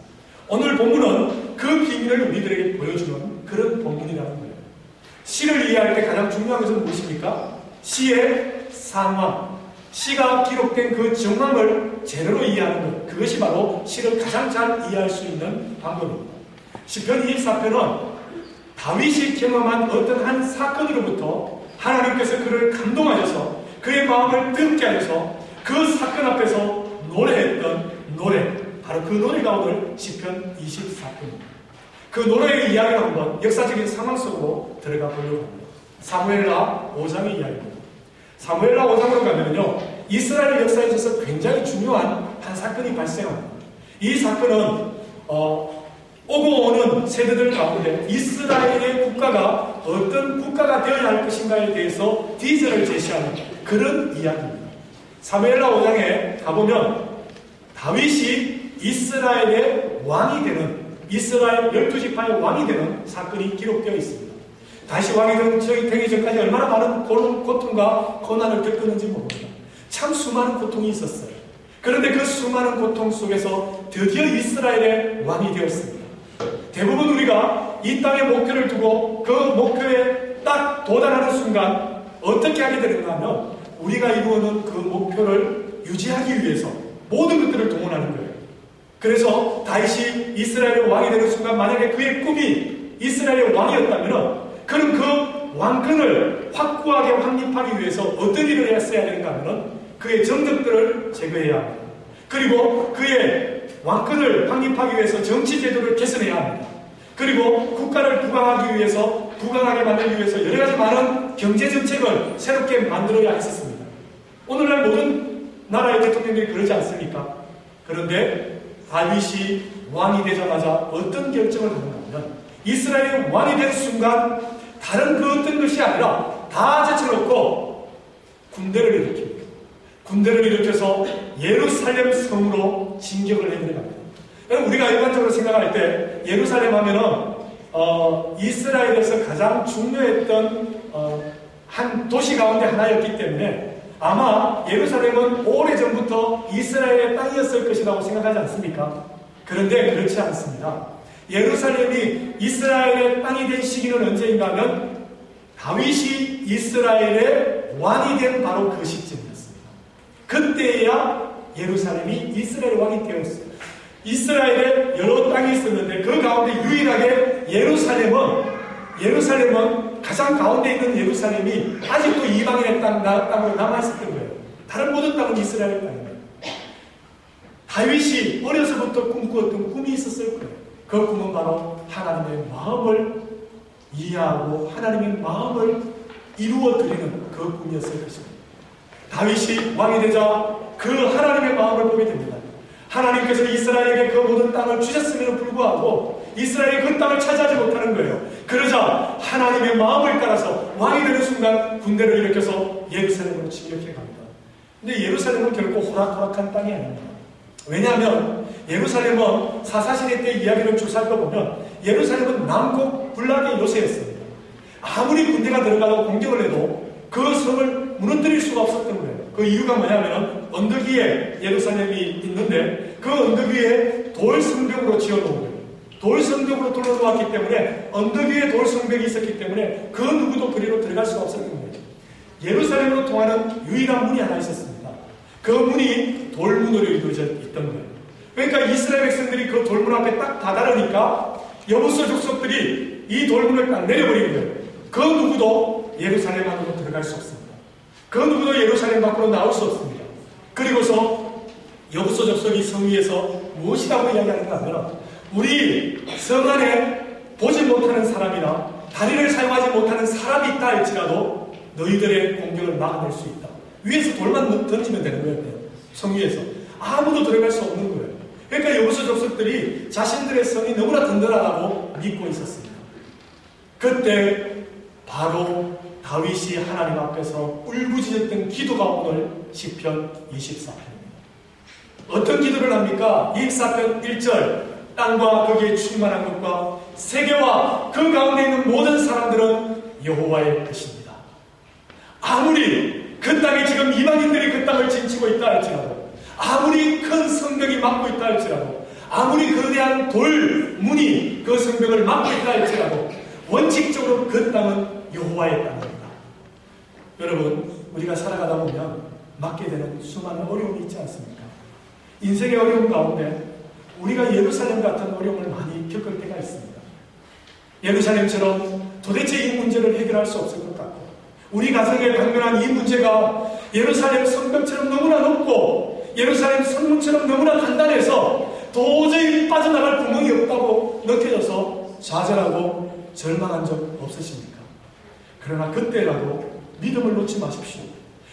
오늘 본문은 그 비밀을 우리들에게 보여주는 그런 본문이라는 거예요. 시를 이해할 때 가장 중요한 것은 무엇입니까? 시의 상황, 시가 기록된 그 정황을 제대로 이해하는 것, 그것이 바로 시를 가장 잘 이해할 수 있는 방법입니다. 시편 24편은 다윗이 경험한 어떤 한 사건으로부터 하나님께서 그를 감동하셔서 그의 마음을 뜨겁게 하셔서 그 사건 앞에서 노래했던 노래, 바로 그 노래가 오늘 시편 24편입니다. 그 노래의 이야기를 한번 역사적인 상황 속으로 들어가 보려고 합니다. 사무엘하 5장의 이야기입니다. 사무엘하 5장으로 가면요, 이스라엘 역사에 있어서 굉장히 중요한 한 사건이 발생합니다. 이 사건은 오고 오는 세대들 가운데 이스라엘의 국가가 어떤 국가가 되어야 할 것인가에 대해서 비전을 제시하는 그런 이야기입니다. 사무엘하 5장에 가보면 다윗이 이스라엘의 왕이 되는, 이스라엘 12지파의 왕이 되는 사건이 기록되어 있습니다. 다시 왕이 되기 전까지 얼마나 많은 고통과 고난을 겪었는지 모릅니다. 참 수많은 고통이 있었어요. 그런데 그 수많은 고통 속에서 드디어 이스라엘의 왕이 되었습니다. 대부분 우리가 이 땅의 목표를 두고 그 목표에 딱 도달하는 순간 어떻게 하게 되는가 하면 우리가 이루어놓은 그 목표를 유지하기 위해서 모든 것들을 동원하는 거예요. 그래서 다윗이 이스라엘의 왕이 되는 순간 만약에 그의 꿈이 이스라엘의 왕이었다면 그는 그 왕권을 확고하게 확립하기 위해서 어떤 일을 했어야 되는가 하면 그의 정적들을 제거해야 합니다. 그리고 그의 왕권을 확립하기 위해서 정치 제도를 개선해야 합니다. 그리고 국가를 부강하게 만들기 위해서 여러 가지 많은 경제 정책을 새롭게 만들어야 했었습니다. 오늘날 모든 나라의 대통령들이 그러지 않습니까? 그런데 다윗이 왕이 되자마자 어떤 결정을 하는가 하면 이스라엘이 왕이 된 순간 다른 그 어떤 것이 아니라 다 제쳐놓고 군대를 일으킵니다. 군대를 일으켜서 예루살렘 성으로 진격을 해들어갑니다. 우리가 일반적으로 생각할 때 예루살렘 하면은 이스라엘에서 가장 중요했던 한 도시 가운데 하나였기 때문에 아마 예루살렘은 오래전부터 이스라엘의 땅이었을 것이라고 생각하지 않습니까? 그런데 그렇지 않습니다. 예루살렘이 이스라엘의 땅이 된 시기는 언제인가 하면 다윗이 이스라엘의 왕이 된 바로 그 시점이었습니다. 그때야 예루살렘이 이스라엘 왕이 되었어요. 이스라엘에 여러 땅이 있었는데 그 가운데 유일하게 예루살렘은 가장 가운데 있는 예루살렘이 아직도 이방인의 땅으로 남아있었던 거예요. 다른 모든 땅은 이스라엘 땅입니다. 다윗이 어려서부터 꿈꾸었던 꿈이 있었을 거예요. 그 꿈은 바로 하나님의 마음을 이해하고 하나님의 마음을 이루어드리는 그 꿈이었을 것입니다. 다윗이 왕이 되자 그 하나님의 마음을 보게 됩니다. 하나님께서 이스라엘에게 그 모든 땅을 주셨음에도 불구하고 이스라엘이 그 땅을 차지하지 못하는 거예요. 그러자 하나님의 마음을 따라서 왕이 되는 순간 군대를 일으켜서 예루살렘으로 진격해 갑니다. 근데 예루살렘은 결코 호락호락한 땅이 아닙니다. 왜냐하면 예루살렘은 사사시대 때 이야기를 쭉 살펴보면 예루살렘은 난국불락의 요새였습니다. 아무리 군대가 들어가고 공격을 해도 그 성을 무너뜨릴 수가 없었던 거예요. 그 이유가 뭐냐면 언덕 위에 예루살렘이 있는데 그 언덕 위에 돌 성벽으로 지어놓은 거예요. 돌 성벽으로 둘러놓았기 때문에 언덕 위에 돌 성벽이 있었기 때문에 그 누구도 그리로 들어갈 수가 없었던 거예요. 예루살렘으로 통하는 유일한 문이 하나 있었습니다. 그 문이 돌문으로 이루어져 있던 거예요. 그러니까 이스라엘 백성들이 그 돌문 앞에 딱 다다르니까 여부서 족속들이 이 돌문을 딱 내려버린 거예요. 그 누구도 예루살렘 안으로 들어갈 수 없습니다. 그 누구도 예루살렘 밖으로 나올 수 없습니다. 그리고서 여부서 족속이 성 위에서 무엇이라고 이야기하는가 하면 우리 성 안에 보지 못하는 사람이나 다리를 사용하지 못하는 사람이 있다 할지라도 너희들의 공격을 막아낼 수 있다. 위에서 돌만 던지면 되는 거예요. 성 위에서. 아무도 들어갈 수 없는 거예요. 그러니까 여부서 족속들이 자신들의 성이 너무나 든든하다고 믿고 있었습니다. 그때 바로 다윗이 하나님 앞에서 울부짖었던 기도가 오늘 시편 24편입니다. 어떤 기도를 합니까? 24편 1절 땅과 거기에 충만한 것과 세계와 그 가운데 있는 모든 사람들은 여호와의 것입니다. 아무리 그 땅에 지금 이방인들이 그 땅을 진치고 있다 할지라도 아무리 큰 성벽이 막고 있다 할지라도 아무리 거대한 돌문이 그 성벽을 막고 있다 할지라도 원칙적으로 그 땅은 여호와의 땅입니다. 여러분, 우리가 살아가다 보면 맞게 되는 수많은 어려움이 있지 않습니까? 인생의 어려움 가운데 우리가 예루살렘 같은 어려움을 많이 겪을 때가 있습니다. 예루살렘처럼 도대체 이 문제를 해결할 수 없을 것 같고 우리 가정에 당면한 이 문제가 예루살렘 성벽처럼 너무나 높고 예루살렘 성문처럼 너무나 간단해서 도저히 빠져나갈 구멍이 없다고 느껴져서 좌절하고 절망한 적 없으십니까? 그러나 그때라도 믿음을 놓지 마십시오.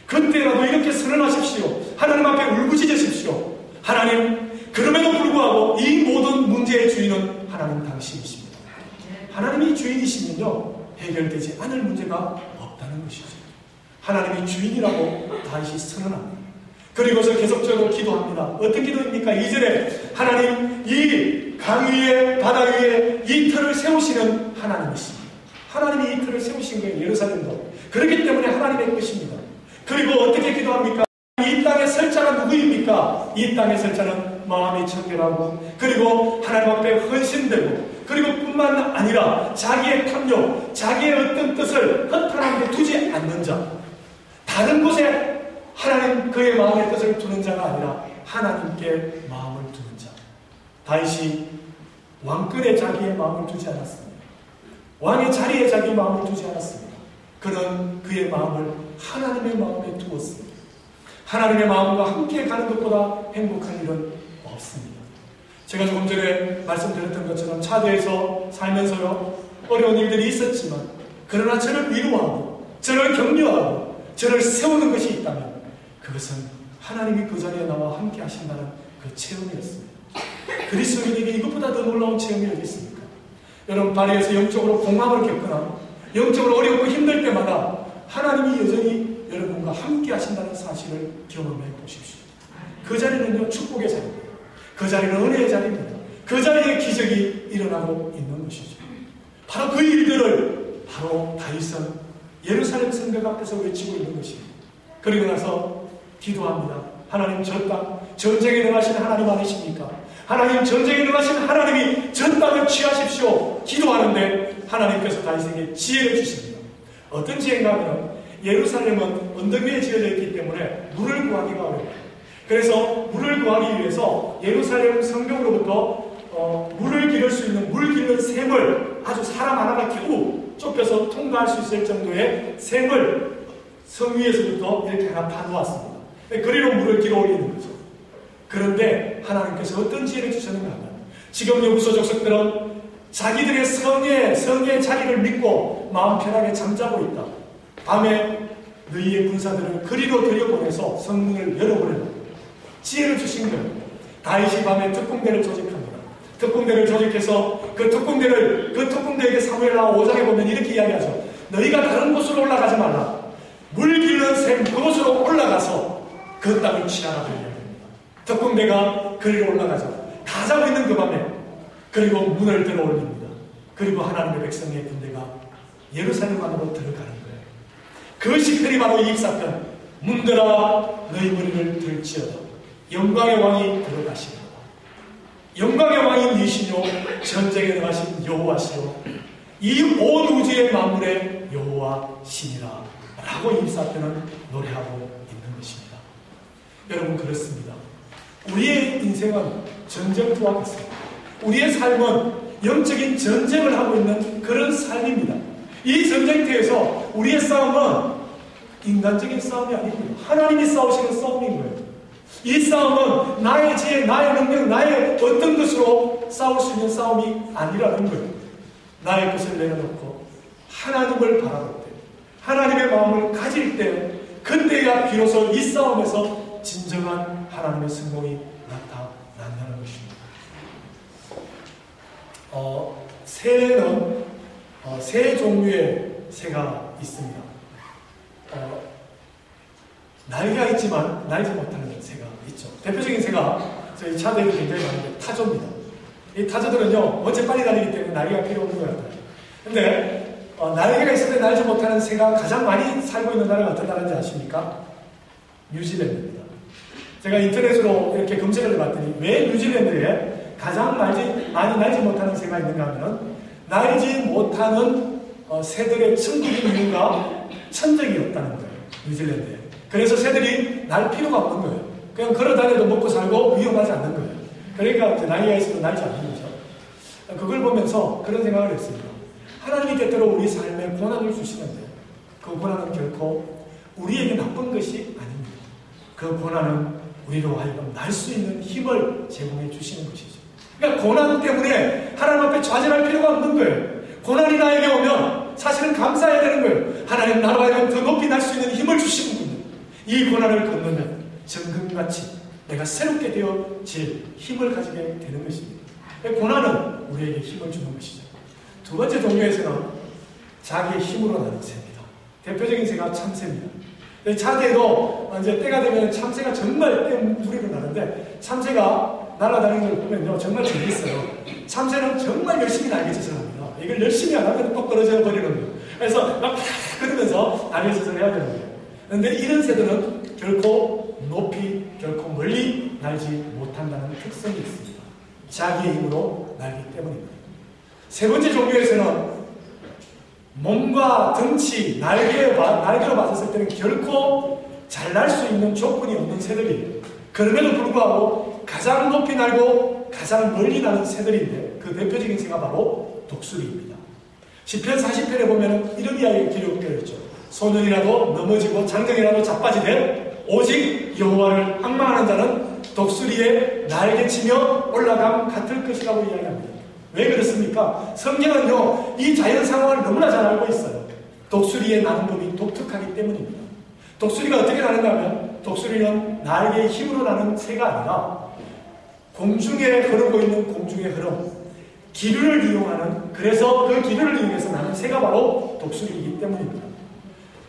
그때라도 이렇게 선언하십시오. 하나님 앞에 울부짖으십시오. 하나님, 그럼에도 불구하고 이 모든 문제의 주인은 하나님 당신이십니다. 하나님이 주인이시면요 해결되지 않을 문제가 없다는 것이죠. 하나님이 주인이라고 다시 선언합니다. 그리고서 계속적으로 기도합니다. 어떤 기도입니까? 2절에 하나님, 이 강 위에 바다 위에 이 틀을 세우시는 하나님이십니다. 하나님이 이 틀을 세우신 거예요. 예루살렘도. 그렇기 때문에 하나님의 것입니다. 그리고 어떻게 기도합니까? 이 땅에 설 자가 누구입니까? 이 땅에 설 자는 마음이 청결하고 그리고 하나님 앞에 헌신되고 그리고 뿐만 아니라 자기의 탐욕, 자기의 어떤 뜻을 허탄한 데 두지 않는 자, 다른 곳에 하나님 그의 마음의 뜻을 두는 자가 아니라 하나님께 마음을 두는 자. 다윗이 왕권에 자기의 마음을 두지 않았습니다. 왕의 자리에 자기 마음을 두지 않았습니다. 그는 그의 마음을 하나님의 마음에 두었습니다. 하나님의 마음과 함께 가는 것보다 행복한 일은 없습니다. 제가 조금 전에 말씀드렸던 것처럼 차대에서 살면서요 어려운 일들이 있었지만 그러나 저를 위로하고 저를 격려하고 저를 세우는 것이 있다면 그것은 하나님이 그 자리에 나와 함께 하신다는 그 체험이었습니다. 그리스도인에게 이것보다 더 놀라운 체험이 어디 있습니까? 여러분, 발에서 영적으로 공황을 겪거나 영적으로 어렵고 힘들 때마다 하나님이 여전히 여러분과 함께 하신다는 사실을 경험해 보십시오. 그 자리는요 축복의 자리입니다. 그 자리는 은혜의 자리입니다. 그 자리에 기적이 일어나고 있는 것이죠. 바로 그 일들을 바로 다윗은 예루살렘 성벽 앞에서 외치고 있는 것입니다. 그리고 나서 기도합니다. 하나님, 저 땅 전쟁에 능하신 하나님 아니십니까? 하나님, 전쟁에 능하신 하나님이 저 땅을 취하십시오. 기도하는데 하나님께서 다윗에게 지혜를 주십니다. 어떤 지혜인가 하면 예루살렘은 언덕 위에 지어져 있기 때문에 물을 구하기가 어려워요. 그래서 물을 구하기 위해서 예루살렘 성벽으로부터 물을 기를 수 있는 물 기는 샘을 아주 사람 하나가 겨우 좁혀서 통과할 수 있을 정도의 샘을 성 위에서부터 이렇게 하나 파놓았습니다. 그리로 물을 길어 올리는 거죠. 그런데 하나님께서 어떤 지혜를 주셨는가 하면 지금 여부서 족속들은 자기들의 성의 자리를 믿고 마음 편하게 잠자고 있다. 밤에 너희의 군사들을 그리로 들여보내서 성문을 열어보려고 지혜를 주신 거예요. 다윗이 밤에 특공대를 조직합니다. 특공대를 조직해서 그 특공대에게 사무엘 나와 5장에 보면 이렇게 이야기하죠. 너희가 다른 곳으로 올라가지 말라. 물 기르는 샘 그곳으로 올라가서 그 땅을 취하라고 이야기합니다. 특공대가 그리로 올라가죠. 다 자고 있는 그 밤에 그리고 문을 들어 올립니다. 그리고 하나님의 백성의 군대가 예루살렘 안으로 들어가는 거예요. 그 시편이 바로 이 사편. 문들아 너희 머리를 들지어다. 영광의 왕이 들어가시리라. 영광의 왕이 니시뇨 전쟁에 나가신 여호와시요 이 온 우주의 만물의 여호와 신이라 라고 이 사편은 노래하고 있는 것입니다. 여러분, 그렇습니다. 우리의 인생은 전쟁터와 같습니다. 우리의 삶은 영적인 전쟁을 하고 있는 그런 삶입니다. 이 전쟁터에서 우리의 싸움은 인간적인 싸움이 아니고요, 하나님이 싸우시는 싸움인 거예요. 이 싸움은 나의 지혜, 나의 능력, 나의 어떤 것으로 싸울 수 있는 싸움이 아니라는 거예요. 나의 것을 내려놓고 하나님을 바라볼 때, 하나님의 마음을 가질 때, 그때야 비로소 이 싸움에서 진정한 하나님의 성공이 나타난다는 것입니다. 새는 새 종류의 새가 있습니다. 날개가 있지만 날지 못하는 새가 있죠. 대표적인 새가 저희 차들이 굉장히 많은데 타조입니다. 이 타조들은요, 어째 빨리 달리기 때문에 날개가 필요 없는 것 같아요. 근데 날개가 있을 때 날지 못하는 새가 가장 많이 살고 있는 나라가 어떤 나라인지 아십니까? 뉴질랜드입니다. 제가 인터넷으로 이렇게 검색을 해봤더니 왜 뉴질랜드에 가장 많이 날지 못하는 새가 있는가 하면, 날지 못하는 새들의 천국인 이유가 천적이 없다는 거예요. 뉴질랜드에. 그래서 새들이 날 필요가 없는 거예요. 그냥 걸어 다녀도 먹고 살고 위험하지 않는 거예요. 그러니까 나이가 있어도 날지 않는 거죠. 그걸 보면서 그런 생각을 했습니다. 하나님이 때때로 우리 삶에 고난을 주시는데 그 고난은 결코 우리에게 나쁜 것이 아닙니다. 그 고난은 우리로 하여금 날 수 있는 힘을 제공해 주시는 것이죠. 그러니까 고난 때문에 하나님 앞에 좌절할 필요가 없는 거예요. 고난이 나에게 오면 사실은 감사해야 되는 거예요. 하나님, 나로 하여금 더 높이 날 수 있는 힘을 주시는군요. 이 고난을 건너면 정금같이 내가 새롭게 되어질 힘을 가지게 되는 것입니다. 고난은 우리에게 힘을 주는 것이죠. 두 번째 종류의 새는 자기의 힘으로 나는 새입니다. 대표적인 새가 참새입니다. 차대도 이제 때가 되면 참새가 정말 떼무리로 나는데, 참새가 날아다니는 걸 보면요, 정말 재밌어요. 참새는 정말 열심히 날개짓을 합니다. 이걸 열심히 안 하면 똑 떨어져 버리는 거예요. 그래서 막 그러면서 날개짓을 해야 되는 거예요. 그런데 이런 새들은 결코 높이, 결코 멀리 날지 못한다는 특성이 있습니다. 자기의 힘으로 날기 때문입니다. 세 번째 종류의 새는 몸과 덩치, 날개로 봤을 때는 결코 잘 날 수 있는 조건이 없는 새들이에요. 그럼에도 불구하고 가장 높이 날고 가장 멀리 나는 새들인데, 그 대표적인 새가 바로 독수리입니다. 시편 40편에 보면 이런 이야기가 기록되어 있죠. 소년이라도 넘어지고 장정이라도 자빠지되 오직 여호와를 앙망하는 자는 독수리에 날개치며 올라감 같을 것이라고 이야기합니다. 왜 그렇습니까? 성경은요, 이 자연 상황을 너무나 잘 알고 있어요. 독수리의 나는 법이 독특하기 때문입니다. 독수리가 어떻게 나는가 하면, 독수리는 날개의 힘으로 나는 새가 아니라 공중에 흐르고 있는 공중의 흐름, 기류를 이용하는, 그래서 그 기류를 이용해서 나는 새가 바로 독수리이기 때문입니다.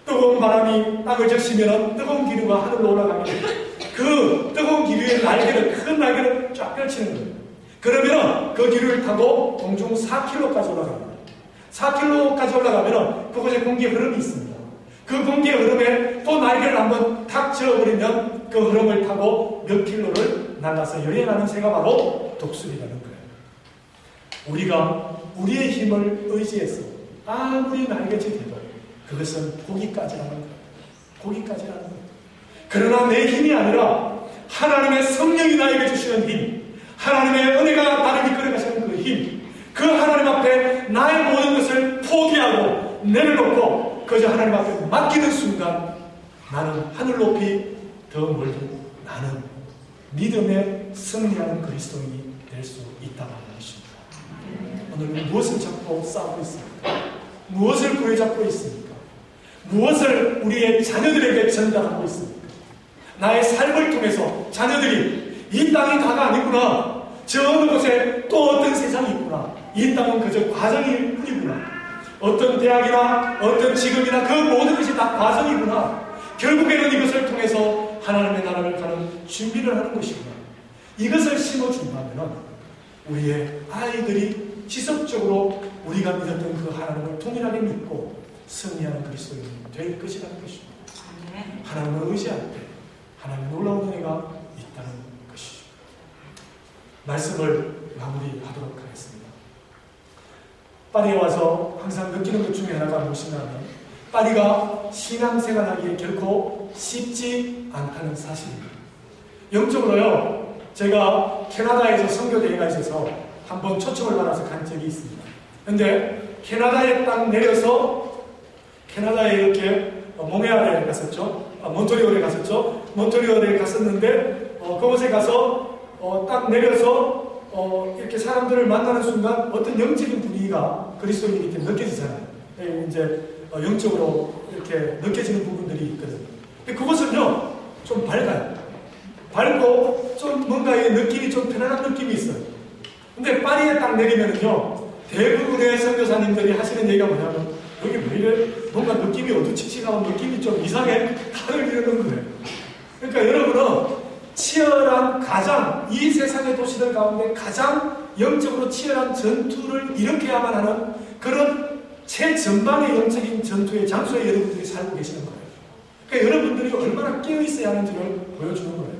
뜨거운 바람이 땅을 적시면 뜨거운 기류가 하늘로 올라가면 그 뜨거운 기류의 날개를, 큰 날개를 쫙 펼치는 거예요. 그러면 그 기류를 타고 공중 4km까지 올라갑니다. 4km까지 올라가면 그곳에 공기의 흐름이 있습니다. 그 공기의 흐름에 또 날개를 한번 탁 지어버리면 그 흐름을 타고 몇 킬로를 날아서 여행하는 새가 바로 독수리라는 거예요. 우리가 우리의 힘을 의지해서 아무리 날개짓해도 그것은 거기까지라는 거예요. 거기까지라는 거예요. 그러나 내 힘이 아니라 하나님의 성령이 나에게 주시는 힘, 하나님의 은혜가 나를 이끌어가시는 그 힘, 그 하나님 앞에 나의 모든 것을 포기하고 내려놓고 그저 하나님 앞에 맡기는 순간, 나는 하늘 높이 더 멀리 나는 믿음의 승리하는 그리스도인이 될 수 있다고 하는 것입니다. 오늘 무엇을 잡고 싸우고 있습니까? 무엇을 부여잡고 있습니까? 무엇을 우리의 자녀들에게 전달하고 있습니까? 나의 삶을 통해서 자녀들이 이 땅이 다가 아니구나, 저 어느 곳에 또 어떤 세상이 있구나, 이 땅은 그저 과정일 뿐이구나, 어떤 대학이나 어떤 직업이나 그 모든 것이 다 과정이구나, 결국에는 이것을 통해서 하나님의 나라를 가는 준비를 하는 것이구나, 이것을 심어준다면 우리의 아이들이 지속적으로 우리가 믿었던 그 하나님을 동일하게 믿고 승리하는 그리스도인이 될 것이라는 것입니다. 하나님을 의지할 때 하나님의 놀라운 은혜가 있다는 것이죠. 말씀을 마무리하도록 하겠습니다. 파리에 와서 항상 느끼는 것 중에 하나가 무엇이냐면 파리가 신앙생활하기에 결코 쉽지 않다는 사실입니다. 영적으로요, 제가 캐나다에서 선교대회가 있어서 한번 초청을 받아서 간 적이 있습니다. 근데 캐나다에 딱 내려서 캐나다에 이렇게 몽레알에 갔었죠. 몬트리올에 갔었죠. 몬트리올에 갔었는데 그곳에 가서 딱 내려서 이렇게 사람들을 만나는 순간 어떤 영적인 분위기가 그리스도인이 이렇게 느껴지잖아요. 이제 영적으로 이렇게 느껴지는 부분들이 있거든요. 근데 그것은요, 좀 밝아요. 밝고 좀 뭔가 이 느낌이 좀 편안한 느낌이 있어요. 근데 파리에 딱 내리면은요, 대부분의 선교사님들이 하시는 얘기가 뭐냐면 여기 왜 이래 뭔가 느낌이 어두칙칙하고 느낌이 좀 이상해? 다들 이러는 거예요. 그러니까 여러분은 치열한 가장 이 세상의 도시들 가운데 가장 영적으로 치열한 전투를 일으켜야만 하는 그런 최전방의 영적인 전투의 장소에 여러분들이 살고 계시는 거예요. 그러니까 여러분들이 얼마나 깨어있어야 하는지를 보여주는 거예요.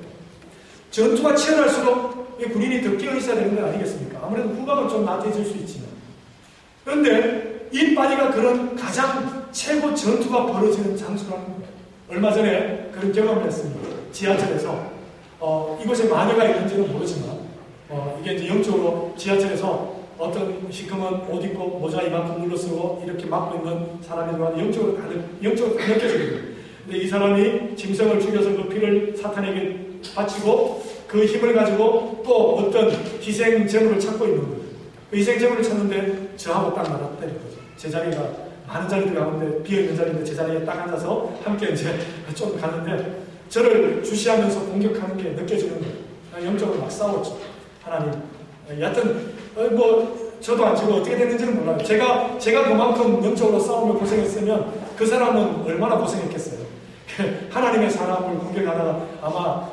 전투가 치열할수록 군인이 더 깨어있어야 되는 건 아니겠습니까? 아무래도 후방은 좀 나태해질 수 있지만. 그런데 이 파리가 그런 가장 최고 전투가 벌어지는 장소라는 거예요. 얼마 전에 그런 경험을 했습니다. 지하철에서 이곳에 마녀가 있는지는 모르지만 이게 이제 영적으로 지하철에서 어떤 시커먼 옷 입고 모자 이만큼 눌러쓰고 이렇게 막고 있는 사람이 들어와서 영적으로 다 느껴지거든요. 근데 이 사람이 짐승을 죽여서 그 피를 사탄에게 바치고 그 힘을 가지고 또 어떤 희생제물을 찾고 있는 거예요. 그 희생제물을 찾는데 저하고 딱 맞아 때린 거죠. 제 자리가 많은 자리들 가운데 비어있는 자리인데 제 자리에 딱 앉아서 함께 이제 좀 가는데 저를 주시하면서 공격하는 게 느껴지는 거예요. 영적으로 막 싸웠죠. 하나님. 여하튼 저도 안 지고 어떻게 됐는지는 몰라요. 제가 그만큼 영적으로 싸우며 고생했으면 그 사람은 얼마나 고생했겠어요. 하나님의 사람을 공격하다가 아마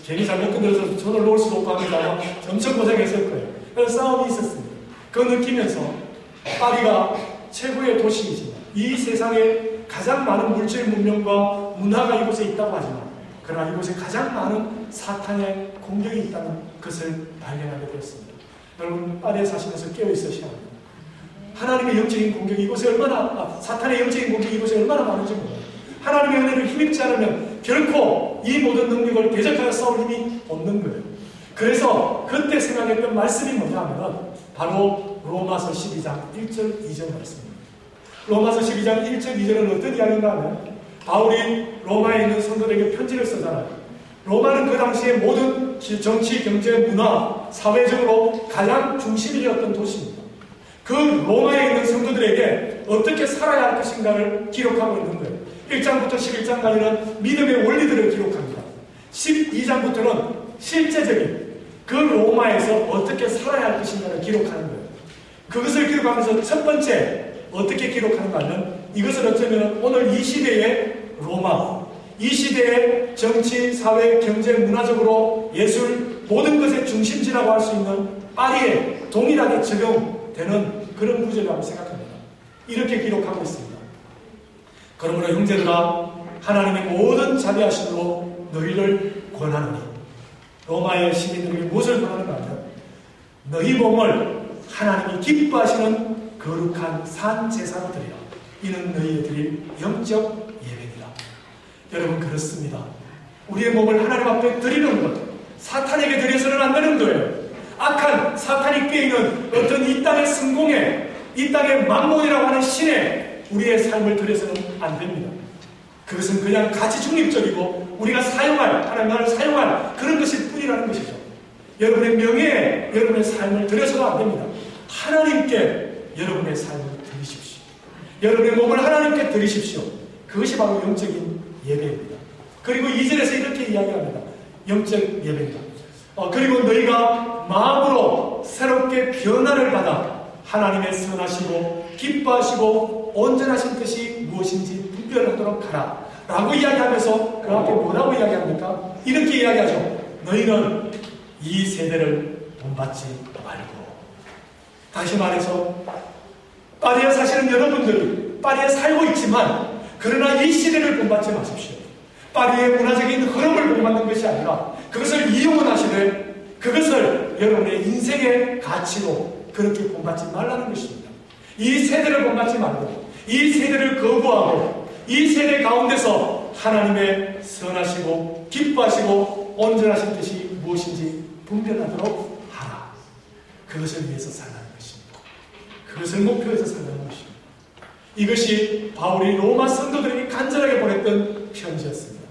괜히 잘못 건드려서 손을 놓을 수도 없고 하면서 아마 엄청 고생했을 거예요. 그래서 싸움이 있었습니다. 그거 느끼면서 파리가 최고의 도시이지만 이 세상에 가장 많은 물질 문명과 문화가 이곳에 있다고 하지만 그러나 이곳에 가장 많은 사탄의 공격이 있다는 것을 발견하게 되었습니다. 여러분 파리에 사시면서 깨어있으셔야 합니다. 하나님의 영적인 공격이 이곳에 사탄의 영적인 공격이 이곳에 얼마나 많은지 몰라요. 하나님의 은혜를 힘입지 않으면 결코 이 모든 능력을 대적하여 싸울 힘이 없는 거예요. 그래서 그때 생각했던 말씀이 뭐냐면 바로 로마서 12장 1절 2절 말씀입니다. 로마서 12장 1절 2절은 어떤 이야기인가 하면 바울이 로마에 있는 성도들에게 편지를 쓰잖아요. 로마는 그 당시에 모든 정치, 경제, 문화, 사회적으로 가장 중심이었던 도시입니다. 그 로마에 있는 성도들에게 어떻게 살아야 할 것인가를 기록하고 있는 거예요. 1장부터 11장까지는 믿음의 원리들을 기록합니다. 12장부터는 실제적인 그 로마에서 어떻게 살아야 할 것인가를 기록하는 거예요. 그것을 기록하면서 첫 번째 어떻게 기록하는가 하면 이것을 어쩌면 오늘 이 시대의 로마, 이 시대의 정치, 사회, 경제, 문화적으로 예술 모든 것의 중심지라고 할 수 있는 파리에 동일하게 적용되는 그런 구절이라고 생각합니다. 이렇게 기록하고 있습니다. 그러므로 형제들아 하나님의 모든 자비하심으로 너희를 권하노니 로마의 시민들에게 무엇을 권하는가 하면 너희 몸을 하나님이 기뻐하시는 거룩한 산 제사로 드리라. 이는 너희에 드릴 영적 예배니라. 여러분 그렇습니다. 우리의 몸을 하나님 앞에 드리는 것 사탄에게 드려서는 안 되는 거예요. 악한 사탄이 꾀이는 어떤 이 땅의 성공에 이 땅의 만몬이라고 하는 신에 우리의 삶을 드려서는 안 됩니다. 그것은 그냥 가치 중립적이고 우리가 하나님 나라를 사용할 그런 것일 뿐이라는 것이죠. 여러분의 명예에 여러분의 삶을 드려서는 안 됩니다. 하나님께 여러분의 삶을 드리십시오. 여러분의 몸을 하나님께 드리십시오. 그것이 바로 영적인 예배입니다. 그리고 2절에서 이렇게 이야기합니다. 영적 예배입니다. 그리고 너희가 마음으로 새롭게 변화를 받아 하나님의 선하시고 기뻐하시고 온전하신 뜻이 무엇인지 분별하도록 하라 라고 이야기하면서 그 앞에 뭐라고 이야기합니까? 이렇게 이야기하죠. 너희는 이 세대를 본받지 말고. 다시 말해서 파리에 사시는 여러분들이 파리에 살고 있지만 그러나 이 시대를 본받지 마십시오. 파리의 문화적인 흐름을 본받는 것이 아니라 그것을 이용하시되 그것을 여러분의 인생의 가치로 그렇게 본받지 말라는 것입니다. 이 세대를 본받지 말고 이 세대를 거부하고 이 세대 가운데서 하나님의 선하시고 기뻐하시고 온전하신 뜻이 무엇인지 분별하도록 하라. 그것을 위해서 살라는 것입니다. 그것을 목표해서 살라는 것입니다. 이것이 바울이 로마 성도들에게 간절하게 보냈던 편지였습니다.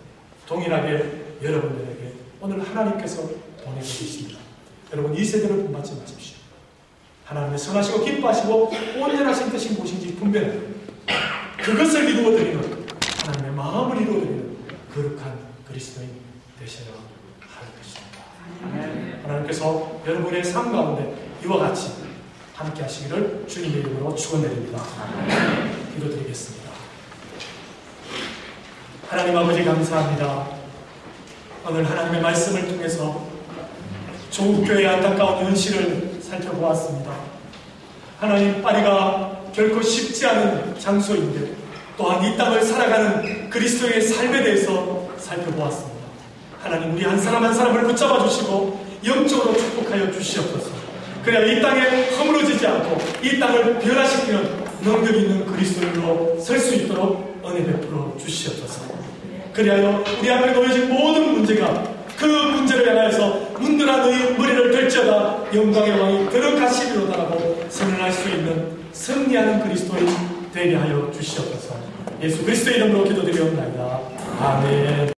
동일하게 여러분들에게 오늘 하나님께서 보내고 계십니다. 여러분 이 세대를 본받지 마십시오. 하나님의 선하시고 기뻐하시고 온전하신 뜻이 무엇인지 분별하고 그것을 이루어드리는 하나님의 마음을 이루어드리는 거룩한 그리스도인 되셔야 할 것입니다. 하나님께서 여러분의 삶 가운데 이와 같이 함께 하시기를 주님의 이름으로 축원드립니다. 기도드리겠습니다. 하나님 아버지 감사합니다. 오늘 하나님의 말씀을 통해서 조국교회의 안타까운 현실을 살펴보았습니다. 하나님 파리가 결코 쉽지 않은 장소인데 또한 이 땅을 살아가는 그리스도의 삶에 대해서 살펴보았습니다. 하나님 우리 한 사람 한 사람을 붙잡아 주시고 영적으로 축복하여 주시옵소서. 그래야 이 땅에 허물어지지 않고 이 땅을 변화시키는 능력 있는 그리스도인으로 설 수 있도록 은혜 베풀어 주시옵소서. 그리하여 우리 앞에 놓여진 모든 문제가 그 문제를 향하여서 문드라 너희 머리를 들자다 영광의 왕이 들어가시리로다라고 선언할 수 있는 승리하는 그리스도인 되게 하여 주시옵소서. 예수 그리스도의 이름으로 기도드리옵나이다. 아멘.